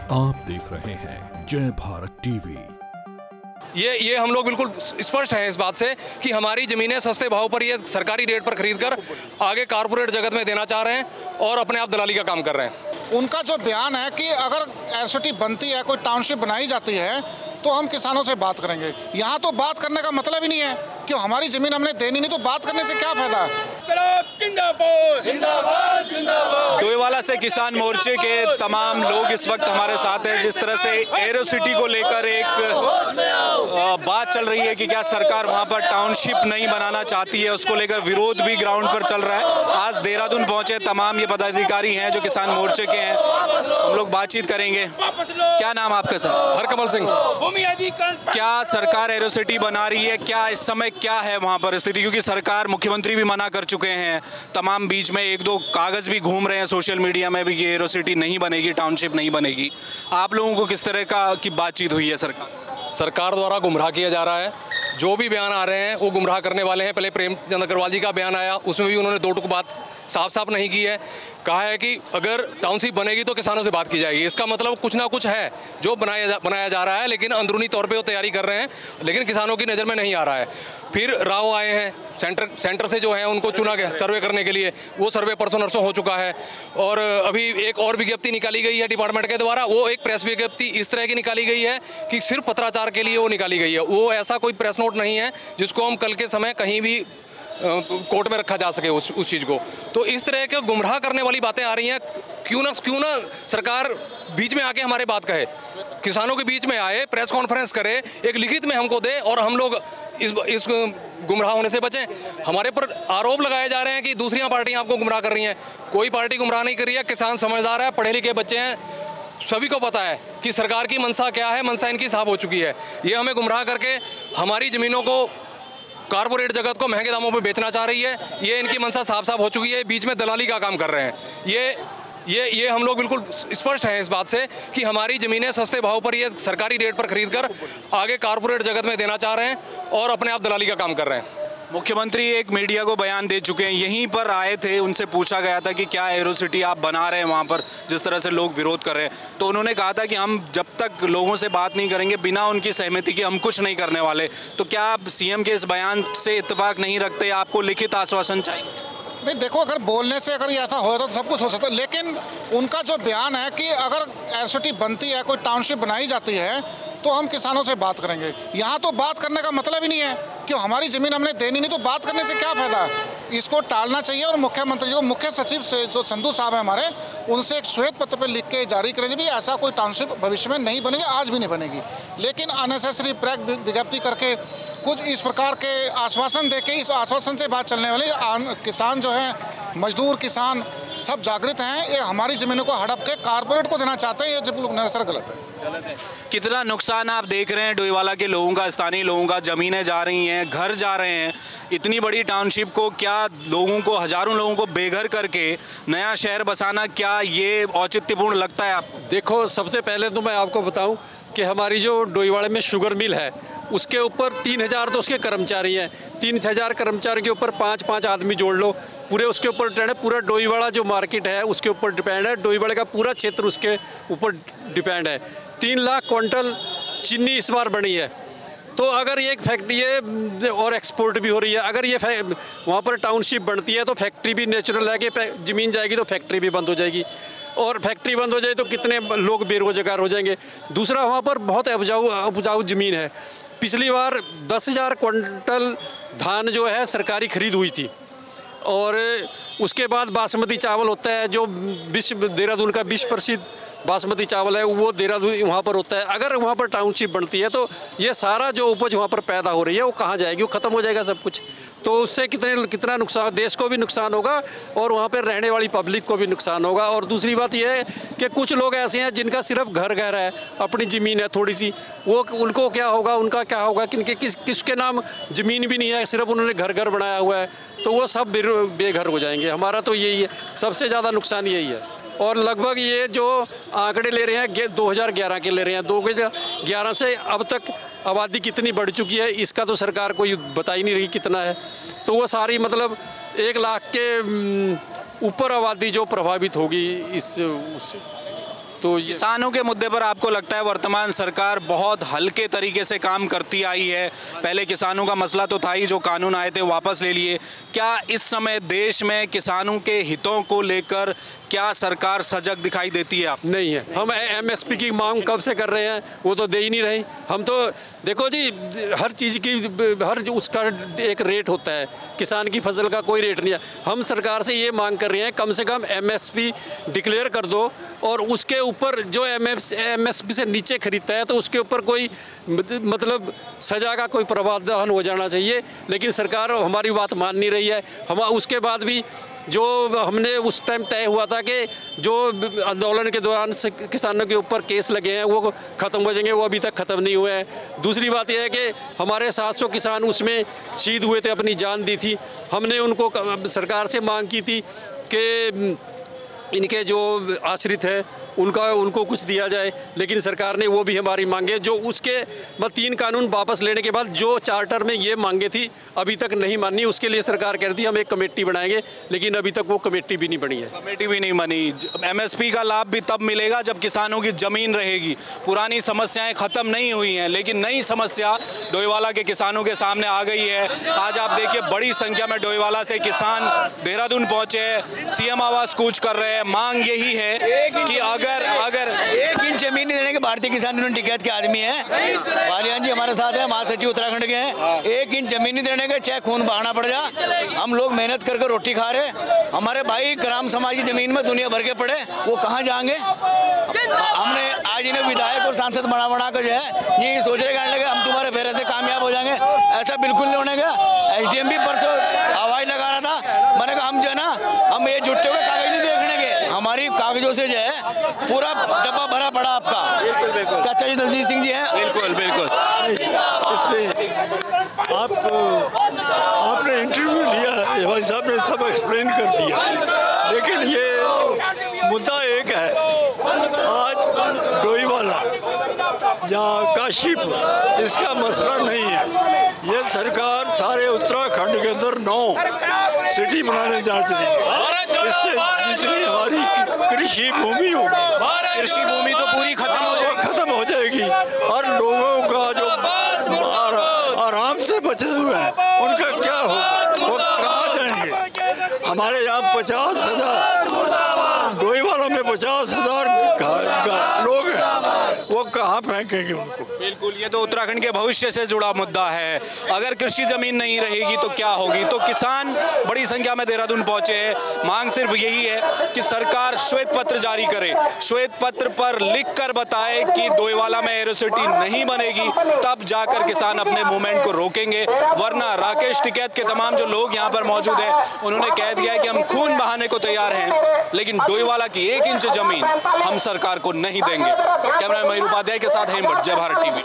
आप देख रहे हैं जय भारत टीवी। ये हम लोग बिल्कुल स्पष्ट हैं इस बात से कि हमारी ज़मीनें सस्ते भाव पर ये सरकारी रेट पर खरीदकर आगे कारपोरेट जगत में देना चाह रहे हैं और अपने आप दलाली का काम कर रहे हैं। उनका जो बयान है कि अगर एयरसिटी बनती है, कोई टाउनशिप बनाई जाती है तो हम किसानों से बात करेंगे। यहाँ तो बात करने का मतलब ही नहीं है कि हमारी ज़मीन हमने देनी नहीं, तो बात करने से क्या फ़ायदा है। डोईवाला से किसान मोर्चे के तमाम लोग इस वक्त हमारे साथ हैं। जिस तरह से एयरोसिटी को लेकर एक बात चल रही है कि क्या सरकार वहां पर टाउनशिप नहीं बनाना चाहती है, उसको लेकर विरोध भी ग्राउंड पर चल रहा है। आज देहरादून पहुंचे तमाम ये पदाधिकारी हैं जो किसान मोर्चे के हैं, हम लोग बातचीत करेंगे। क्या नाम आपका सर? हरकमल सिंह। क्या सरकार एयरोसिटी बना रही है, क्या इस समय क्या है वहां पर स्थिति? क्योंकि सरकार, मुख्यमंत्री भी मना कर चुके हैं, तमाम बीच में एक दो कागज भी घूम रहे हैं सोशल मीडिया में भी कि एयरोसिटी नहीं बनेगी, टाउनशिप नहीं बनेगी। आप लोगों को किस तरह की बातचीत हुई है सरकार द्वारा गुमराह किया जा रहा है। जो भी बयान आ रहे हैं वो गुमराह करने वाले हैं। पहले प्रेमचंद अग्रवाल जी का बयान आया, उसमें भी उन्होंने दो टुक बात साफ नहीं की है। कहा है कि अगर टाउनशिप बनेगी तो किसानों से बात की जाएगी। इसका मतलब कुछ ना कुछ है जो बनाया जा रहा है, लेकिन अंदरूनी तौर पे वो तैयारी कर रहे हैं, लेकिन किसानों की नज़र में नहीं आ रहा है। फिर राव आए हैं सेंटर से जो है उनको चुना गया सर्वे करने के लिए। वो सर्वे परसों नरसों हो चुका है और अभी एक और विज्ञप्ति निकाली गई है डिपार्टमेंट के द्वारा। वो एक प्रेस विज्ञप्ति इस तरह की निकाली गई है कि सिर्फ पत्राचार के लिए वो निकाली गई है। वो ऐसा कोई प्रेस नोट नहीं है जिसको हम कल के समय कहीं भी कोर्ट में रखा जा सके उस चीज़ को। तो इस तरह के गुमराह करने वाली बातें आ रही हैं। क्यों ना सरकार बीच में आके हमारे बात कहे, किसानों के बीच में आए, प्रेस कॉन्फ्रेंस करे, एक लिखित में हमको दे और हम लोग इस गुमराह होने से बचें। हमारे पर आरोप लगाए जा रहे हैं कि दूसरी पार्टियां आपको गुमराह कर रही हैं। कोई पार्टी गुमराह नहीं कर रही है। किसान समझदार है, पढ़े लिखे बच्चे हैं, सभी को पता है कि सरकार की मंशा क्या है। मंशा इनकी साफ हो चुकी है। ये हमें गुमराह करके हमारी ज़मीनों को कारपोरेट जगत को महंगे दामों पे बेचना चाह रही है। ये इनकी मंशा साफ हो चुकी है। बीच में दलाली का काम कर रहे हैं। ये हम लोग बिल्कुल स्पष्ट हैं इस बात से कि हमारी ज़मीनें सस्ते भाव पर ये सरकारी रेट पर खरीदकर आगे कारपोरेट जगत में देना चाह रहे हैं और अपने आप दलाली का काम कर रहे हैं। मुख्यमंत्री एक मीडिया को बयान दे चुके हैं, यहीं पर आए थे, उनसे पूछा गया था कि क्या एयरोसिटी आप बना रहे हैं वहाँ पर, जिस तरह से लोग विरोध कर रहे हैं, तो उन्होंने कहा था कि हम जब तक लोगों से बात नहीं करेंगे, बिना उनकी सहमति के हम कुछ नहीं करने वाले। तो क्या आप सीएम के इस बयान से इत्तेफाक नहीं रखते? आपको लिखित आश्वासन चाहिए? नहीं, देखो, अगर बोलने से अगर ये ऐसा हो तो सब कुछ हो सकता है, लेकिन उनका जो बयान है कि अगर एयरसिटी बनती है, कोई टाउनशिप बनाई जाती है तो हम किसानों से बात करेंगे। यहाँ तो बात करने का मतलब ही नहीं है कि हमारी ज़मीन हमने देनी नहीं, तो बात करने से क्या फ़ायदा है। इसको टालना चाहिए और मुख्यमंत्री जी को, मुख्य सचिव से जो संधू साहब हैं हमारे, उनसे एक श्वेत पत्र पर लिख के जारी करें भी ऐसा कोई टाउनशिप भविष्य में नहीं बनेगी, आज भी नहीं बनेगी। लेकिन अननेसेसरी प्रेस विज्ञप्ति करके कुछ इस प्रकार के आश्वासन देके, इस आश्वासन से बात चलने वाली, किसान जो है, मजदूर किसान सब जागृत हैं। ये हमारी ज़मीनों को हड़प के कारपोरेट को देना चाहते हैं, ये जब नरसर गलत है। कितना नुकसान आप देख रहे हैं डोईवाला के लोगों का, स्थानीय लोगों का? ज़मीनें जा रही हैं, घर जा रहे हैं। इतनी बड़ी टाउनशिप को, क्या लोगों को, हज़ारों लोगों को बेघर करके नया शहर बसाना, क्या ये औचित्यपूर्ण लगता है आपको? देखो, सबसे पहले तो मैं आपको बताऊं कि हमारी जो डोईवाड़े में शुगर मिल है, उसके ऊपर 3000 तो उसके कर्मचारी हैं। 3000 कर्मचारी के ऊपर 5-5 आदमी जोड़ लो, पूरे उसके ऊपर डिपेंड है। पूरा डोईवाड़ा जो मार्केट है उसके ऊपर डिपेंड है। डोईवाड़े का पूरा क्षेत्र उसके ऊपर डिपेंड है। 3 लाख क्विंटल चीनी इस बार बनी है। तो अगर ये एक फैक्ट्री है और एक्सपोर्ट भी हो रही है, अगर ये वहाँ पर टाउनशिप बनती है तो फैक्ट्री भी नेचुरल है कि ज़मीन जाएगी तो फैक्ट्री भी बंद हो जाएगी, और फैक्ट्री बंद हो जाए तो कितने लोग बेरोजगार हो जाएंगे। दूसरा, वहाँ पर बहुत उपजाऊ ज़मीन है। पिछली बार 10,000 क्विंटल धान जो है सरकारी खरीद हुई थी, और उसके बाद बासमती चावल होता है जो देहरादून का विश्व प्रसिद्ध बासमती चावल है, वो देहरादून वहाँ पर होता है। अगर वहाँ पर टाउनशिप बनती है तो ये सारा जो उपज वहाँ पर पैदा हो रही है वो कहाँ जाएगी? वो ख़त्म हो जाएगा सब कुछ। तो उससे कितना नुकसान, देश को भी नुकसान होगा और वहाँ पर रहने वाली पब्लिक को भी नुकसान होगा। और दूसरी बात यह है कि कुछ लोग ऐसे हैं जिनका सिर्फ घर है, अपनी ज़मीन है थोड़ी सी, वो उनको क्या होगा, उनका क्या होगा, किसके नाम ज़मीन भी नहीं है, सिर्फ उन्होंने घर बनाया हुआ है, तो वो सब बेघर हो जाएंगे। हमारा तो यही है, सबसे ज़्यादा नुकसान यही है। और लगभग ये जो आंकड़े ले रहे हैं 2011 के ले रहे हैं, 2011 से अब तक आबादी कितनी बढ़ चुकी है इसका तो सरकार कोई बता ही नहीं रही कितना है। तो वो सारी मतलब 1 लाख के ऊपर आबादी जो प्रभावित होगी इससे, तो तो ये किसानों के मुद्दे पर आपको लगता है वर्तमान सरकार बहुत हल्के तरीके से काम करती आई है? पहले किसानों का मसला तो था ही, जो कानून आए थे वापस ले लिए। क्या इस समय देश में किसानों के हितों को लेकर क्या सरकार सजग दिखाई देती है? आप नहीं है। हम एमएसपी की मांग कब से कर रहे हैं, वो तो दे ही नहीं रहे। हम तो देखो जी, हर चीज़ की हर उसका एक रेट होता है, किसान की फसल का कोई रेट नहीं है। हम सरकार से ये मांग कर रहे हैं कम से कम एमएसपी डिक्लेयर कर दो, और उसके ऊपर जो एमएसपी से नीचे खरीदता है तो उसके ऊपर कोई मतलब सजा का कोई प्रावधान हो जाना चाहिए। लेकिन सरकार हमारी बात मान नहीं रही है। हम उसके बाद भी जो हमने उस टाइम तय हुआ था कि जो आंदोलन के दौरान किसानों के ऊपर केस लगे हैं वो ख़त्म हो जाएंगे, वो अभी तक ख़त्म नहीं हुए हैं। दूसरी बात यह है कि हमारे 700 किसान उसमें शहीद हुए थे, अपनी जान दी थी। हमने उनको सरकार से मांग की थी कि इनके जो आश्रित है उनको कुछ दिया जाए, लेकिन सरकार ने वो भी हमारी मांगे जो उसके 3 कानून वापस लेने के बाद जो चार्टर में ये मांगे थी अभी तक नहीं मानी। उसके लिए सरकार कह रही थी हम एक कमेटी बनाएंगे, लेकिन अभी तक वो कमेटी भी नहीं बनी है। कमेटी भी नहीं बनी। एमएसपी का लाभ भी तब मिलेगा जब किसानों की ज़मीन रहेगी। पुरानी समस्याएं ख़त्म नहीं हुई हैं, लेकिन नई समस्या डोईवाला के किसानों के सामने आ गई है। आज आप देखिए बड़ी संख्या में डोईवाला से किसान देहरादून पहुँचे हैं, सीएम आवास कूच कर रहे हैं। मांग यही है कि अगर 1 इंच जमीन नहीं देने के भारतीय किसान यूनियन टिकैत के आदमी हैं, बालियान जी हमारे साथ हैं, महासचिव उत्तराखंड के हैं। 1 इंच जमीन नहीं देने के, चाहे खून बहाना पड़ जा, हम लोग मेहनत करके रोटी खा रहे। हमारे भाई ग्राम समाज की जमीन में दुनिया भर के पड़े, वो कहाँ जाएंगे? हमने आज इन्हें विधायक और सांसद बना कर जो है यही सोच रहे कहने लगे हम तुम्हारे फेरे से कामयाब हो जाएंगे। ऐसा बिल्कुल नहीं होने का। SDM भी परसों आवाज लगा रहा था, मैंने कहा हम जो है ना, हम ये जुट्टे हुए कागज नहीं देखने के, हमारी कागजों से जो है पूरा डब्बा भरा पड़ा आपका। चाचा जी दलजीत सिंह जी हैं। बिल्कुल बिल्कुल। आपने इंटरव्यू लिया है, भाई साहब ने सब एक्सप्लेन कर दिया, लेकिन ये मुद्दा एक है, आज डोईवाला या काशीपुर इसका मसला नहीं है। ये सरकार सारे उत्तराखंड के अंदर 9 सिटी बनाने जा रही है। इससे जितनी हमारी कृषि भूमि होगी, कृषि भूमि तो पूरी खत्म हो जाएगी, और लोगों का जो आराम से बचे हुए हैं उनका क्या होगा, वो कहाँ जाएंगे? हमारे यहाँ 50,000 डोईवाला में 50,000 लोग हैं, वो कहाँ फेंकेंगे उनको? बिल्कुल, ये तो उत्तराखंड के भविष्य से जुड़ा मुद्दा है। अगर कृषि जमीन नहीं रहेगी तो क्या होगी? तो किसान बड़ी संख्या में देहरादून पहुंचे हैं। मांग सिर्फ यही है कि सरकार श्वेत पत्र जारी करे, श्वेत पत्र पर लिख कर बताए कि डोईवाला में एरोसिटी नहीं बनेगी, तब जाकर किसान अपने मूवमेंट को रोकेंगे। वरना राकेश टिकैत के तमाम जो लोग यहाँ पर मौजूद हैं उन्होंने कह दिया है कि हम खून बहाने को तैयार हैं, लेकिन डोईवाला की 1 इंच जमीन हम सरकार को नहीं देंगे। कैमरा मैन मयूर उपाध्याय के साथ हेमंत, जय भारत टीवी।